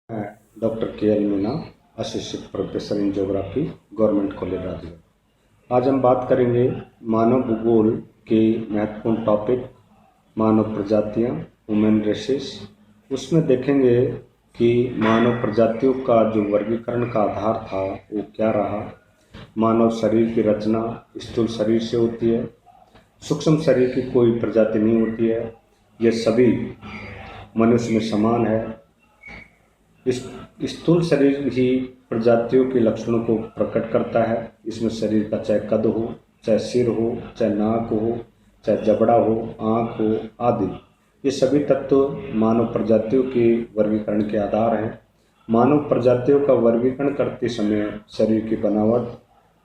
मैं डॉक्टर के L Meena, assistant professor in geography, government college Rajgarh. आज हम बात करेंगे मानव भूगोल के महत्वपूर्ण टॉपिक मानव प्रजातियां, ह्यूमन रेसेस। उसमें देखेंगे कि मानव प्रजातियों का जो वर्गीकरण का आधार था वो क्या रहा। मानव शरीर की रचना स्थूल शरीर से होती है, सूक्ष्म शरीर की कोई प्रजाति नहीं होती है। ये सभी मनुष्य में समान है। इस स्थूल शरीर ही प्रजातियों के लक्षणों को प्रकट करता है। इसमें शरीर का चाहे कद हो, चाहे सिर हो, चाहे नाक हो, चाहे जबड़ा हो, आँख हो आदि, ये सभी तत्व मानव प्रजातियों के वर्गीकरण के आधार हैं। मानव प्रजातियों का वर्गीकरण करते समय शरीर की बनावट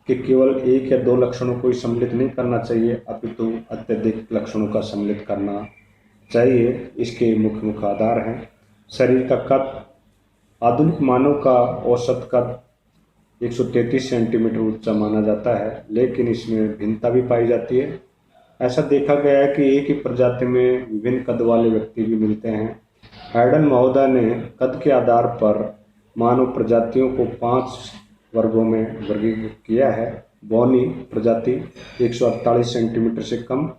के केवल एक या दो लक्षणों को ही सम्मिलित नहीं करना चाहिए, अपितु अत्यधिक लक्षणों का सम्मिलित करना चाहिए। इसके मुख्य मुख्य आधार हैं शरीर का कद। आधुनिक मानव का औसत कद 133 सेंटीमीटर ऊंचा माना जाता है, लेकिन इसमें भिन्नता भी पाई जाती है। ऐसा देखा गया है कि एक ही प्रजाति में विभिन्न कद वाले व्यक्ति भी मिलते हैं। हैडन महोदय ने कद के आधार पर मानव प्रजातियों को 5 वर्गों में वर्गीकृत किया है। बौनी प्रजाति 148 सेंटीमीटर से कम,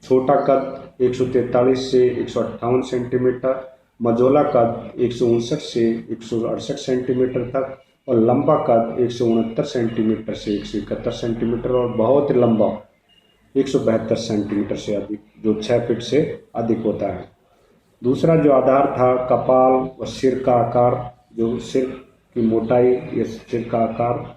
छोटा कद 143 से 158 सेंटीमीटर, मझोला कद 159 से 168 सेंटीमीटर तक, और लंबा कद 169 सेंटीमीटर से 171 सेंटीमीटर, और बहुत ही लंबा 172 सेंटीमीटर से अधिक, जो 6 फीट से अधिक होता है। दूसरा जो आधार था कपाल व सिर का आकार, जो सिर की मोटाई या सिर का आकार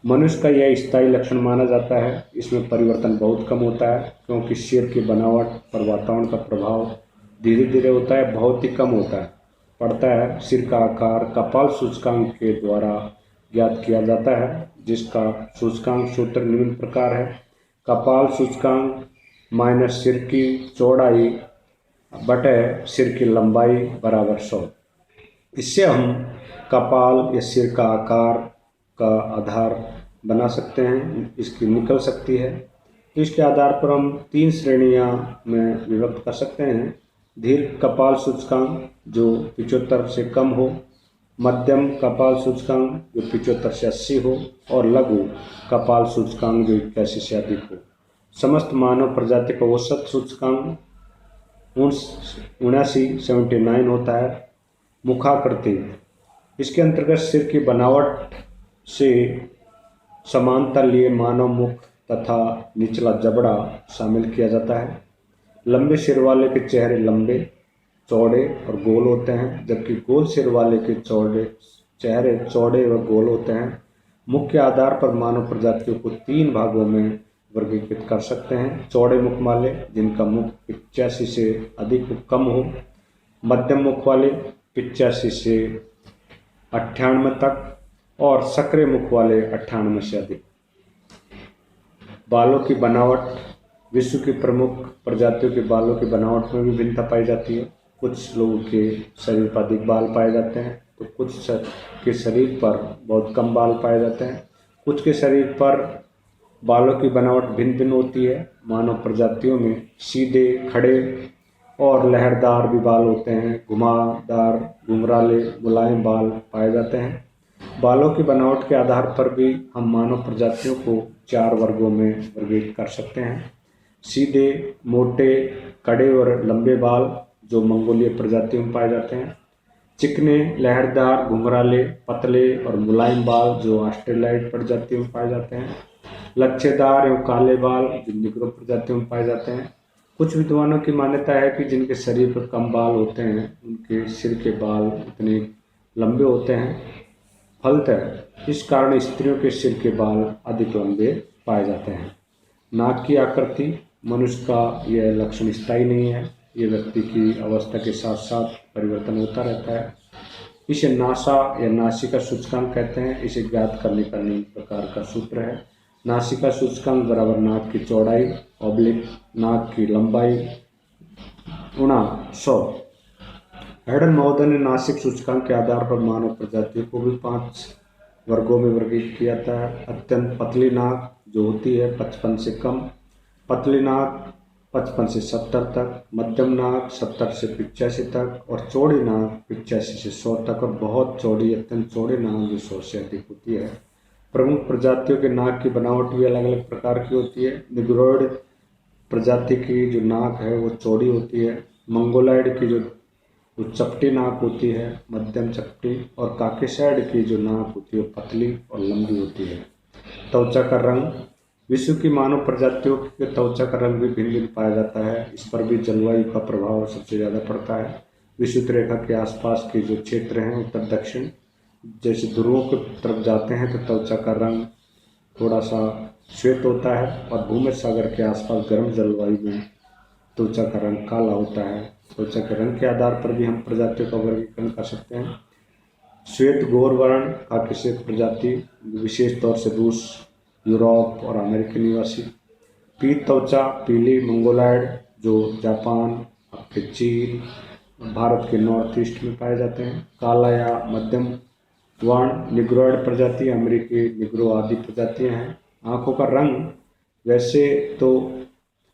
मनुष्य का यह स्थायी लक्षण माना जाता है। इसमें परिवर्तन बहुत कम होता है, क्योंकि सिर की बनावट पर वातावरण का प्रभाव धीरे धीरे होता है, बहुत ही कम होता है पड़ता है। सिर का आकार कपाल सूचकांक के द्वारा ज्ञात किया जाता है, जिसका सूचकांक सूत्र निम्न प्रकार है। कपाल सूचकांक माइनस सिर की चौड़ाई बटे सिर की लंबाई बराबर 100। इससे हम कपाल या सिर का आकार का आधार बना सकते हैं, इसकी निकल सकती है। तो इसके आधार पर हम 3 श्रेणियां में विभक्त कर सकते हैं। दीर्घ कपाल सूचकांक जो 75 से कम हो, मध्यम कपाल सूचकांक जो 75 से 80 हो, और लघु कपाल सूचकांक जो 81 से अधिक हो। समस्त मानव प्रजाति का औसत सूचकांक 79 होता है। मुखाकृति, इसके अंतर्गत सिर की बनावट से समानता लिए मानव मुख तथा निचला जबड़ा शामिल किया जाता है। लंबे सिर वाले के चेहरे लंबे, चौड़े और गोल होते हैं, जबकि गोल सिर वाले के चेहरे चौड़े व गोल होते हैं। मुख्य आधार पर मानव प्रजातियों को 3 भागों में वर्गीकृत कर सकते हैं। चौड़े मुख वाले जिनका मुख 85 से अधिक कम हो, मध्यम मुख वाले 85 से 98 तक, और सक्रिय मुख वाले 98 से अधिक। बालों की बनावट, विश्व की प्रमुख प्रजातियों के बालों की बनावट में भी भिन्नता पाई जाती है। कुछ लोगों के शरीर पर अधिक बाल पाए जाते हैं, तो कुछ के शरीर पर बहुत कम बाल पाए जाते हैं। कुछ के शरीर पर बालों की बनावट भिन्न भिन्न होती है। मानव प्रजातियों में सीधे, खड़े और लहरदार भी बाल होते हैं। घुमावदार, घुंघराले, मुलायम बाल पाए जाते हैं। बालों की बनावट के आधार पर भी हम मानव प्रजातियों को 4 वर्गों में वर्गीकृत कर सकते हैं। सीधे, मोटे, कड़े और लंबे बाल जो मंगोलीय प्रजातियों में पाए जाते हैं। चिकने, लहरदार, घुंघराले, पतले और मुलायम बाल जो ऑस्ट्रेलियाई प्रजातियों में पाए जाते हैं। लच्छेदार एवं काले बाल जो निग्रो प्रजातियों में पाए जाते हैं। कुछ विद्वानों की मान्यता है कि जिनके शरीर पर कम बाल होते हैं, उनके सिर के बाल इतने लंबे होते हैं। फलतः इस कारण स्त्रियों के सिर के बाल अधिक लंबे पाए जाते हैं। नाक की आकृति, मनुष्य का यह लक्षण स्थायी नहीं है, ये व्यक्ति की अवस्था के साथ साथ परिवर्तन होता रहता है। इसे नासा या नासिका सूचकांक कहते हैं। इसे ज्ञात करने का निम्न प्रकार का सूत्र है। नासिका सूचकांक बराबर नाक की चौड़ाई ऑब्लिक नाक की लंबाई गुणा 100। हैडन महोदय ने नासिक सूचकांक के आधार पर मानव प्रजातियों को भी 5 वर्गों में वर्गीकृत किया था। अत्यंत पतली नाक जो होती है 55 से कम, पतली नाक 55 से 70 तक, मध्यम नाक 70 से 85 तक और चौड़ी नाक 85 से 100 तक और बहुत चौड़ी अत्यंत चौड़ी नाक जो 100 से अधिक होती है। प्रमुख प्रजातियों के नाक की बनावट भी अलग अलग प्रकार की होती है। निग्रोइड प्रजाति की जो नाक है वो चौड़ी होती है। मंगोलाइड की जो चपटी नाक होती है, मध्यम चपटी, और काकेसाइड की जो नाक होती है पतली और लंबी होती है। त्वचा का रंग, विश्व की मानव प्रजातियों के त्वचा का रंग भी भिन्न भिन्न पाया जाता है। इस पर भी जलवायु का प्रभाव सबसे ज़्यादा पड़ता है। विषुवत रेखा के आसपास के जो क्षेत्र हैं उत्तर दक्षिण, जैसे ध्रुवों की तरफ जाते हैं तो त्वचा का रंग थोड़ा सा श्वेत होता है और भूमध्य सागर के आसपास गर्म जलवायु में त्वचा का रंग काला होता है। त्वचा के रंग के आधार पर भी हम प्रजातियों का वर्गीकरण कर सकते हैं। श्वेत गौर वर्ण काकेशियस प्रजाति, विशेष तौर से रूस, यूरोप और अमेरिकी निवासी। पीत त्वचा पीली मंगोलाइड जो जापान, आपके चीन, भारत के नॉर्थ ईस्ट में पाए जाते हैं। काला या मध्यम वर्ण निग्रोइड प्रजाति, अमेरिकी निग्रो आदि प्रजातियां हैं। आंखों का रंग, वैसे तो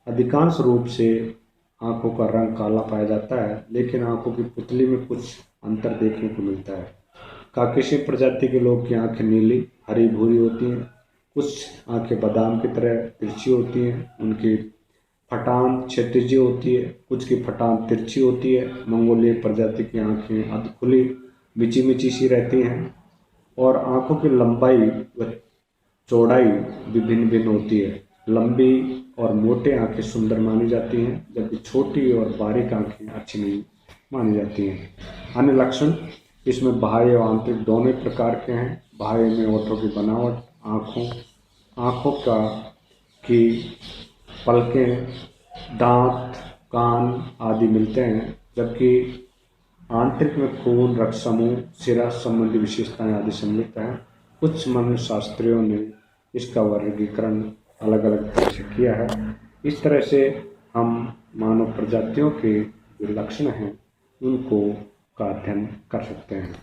अधिकांश रूप से आंखों का रंग काला पाया जाता है, लेकिन आंखों की पुतली में कुछ अंतर देखने को मिलता है। काकेशियन प्रजाति के लोग की आंखें नीली हरी भूरी होती हैं। कुछ आंखें बादाम की तरह तिरछी होती हैं। उनकी फटान क्षैतिज होती है, कुछ की फटान तिरछी होती है। मंगोलिय प्रजाति की आंखें अध खुली मिची मिची सी रहती हैं और आंखों की लंबाई व चौड़ाई भी भिन्न भिन्न होती है। लंबी और मोटे आंखें सुंदर मानी जाती हैं, जबकि छोटी और बारीक आंखें अच्छी नहीं मानी जाती हैं। अन्य लक्षण, इसमें बाह्य और आंतरिक दोनों प्रकार के हैं। बाह्य में ओठों की बनावट, आँखों की पलकें, दांत, कान आदि मिलते हैं, जबकि आंतरिक में खून, रक्त समूह, सिरा संबंधी विशेषताएं आदि सम्मिलित हैं। कुछ मनोशास्त्रियों ने इसका वर्गीकरण अलग अलग तरह से किया है। इस तरह से हम मानव प्रजातियों के जो लक्षण हैं उनको का अध्ययन कर सकते हैं।